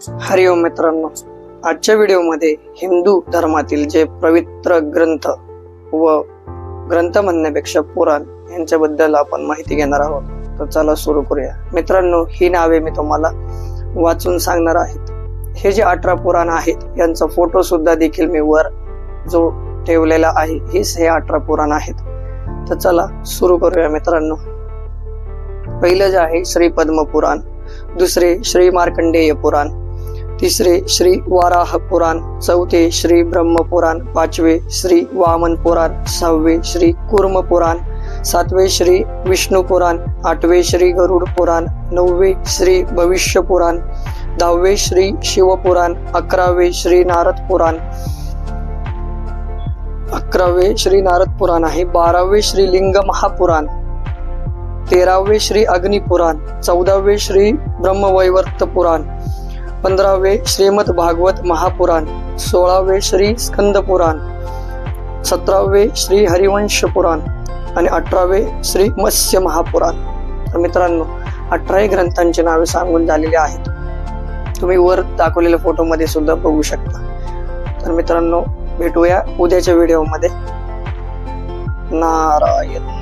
हरिओम मित्रांनो, आजच्या व्हिडिओमध्ये हिंदू धर्मातील जे पवित्र ग्रंथ व ग्रंथ म्हणण्यापेक्षा पुराण यांच्याबद्दल आपण माहिती घेणार आहोत. तर चला सुरू करूया. मित्रांनो, ही नावे मी तुम्हाला वाचून सांगणार आहेत. हे जे 18 पुराण आहेत यांचा फोटो सुद्धा देखील मी वर जो ठेवलेला आहे, हेच हे 18 पुराण आहेत. तर चला सुरू करूया मित्रांनो. पहिलं जे आहे श्री पद्म पुराण, दुसरे श्री मार्कंडेय पुराण, तिसरे श्री वाराह पुराण, चौथे श्री ब्रह्म पुराण, पाचवे श्री वामन पुराण, सहावे श्री कूर्म पुराण, सातवे श्री विष्णू पुराण, आठवे श्री गरुड पुराण, नववे श्री भविष्य पुराण, 10वे श्री शिव पुराण, 11वे श्री नारद पुराण, 11वे श्री नारद पुराण आहे, 12वे श्री लिंग महापुराण, 13वे श्री अग्नि पुराण, 14वे श्री ब्रह्मवैवर्त पुराण, 15वे श्रीमद भागवत महापुराण, 16वे श्री स्कंद पुराण, 17वे श्री हरिवंश पुराण आणि 18वे श्री मत्स्य महापुराण. तर मित्रांनो, 18 ग्रंथांची नावे सांगून झालेली आहेत. तुम्ही वर दाखवलेल्या फोटो मध्ये सुद्धा बघू शकता. तर मित्रांनो, भेटूया उद्याच्या व्हिडिओ मध्ये. नारायण.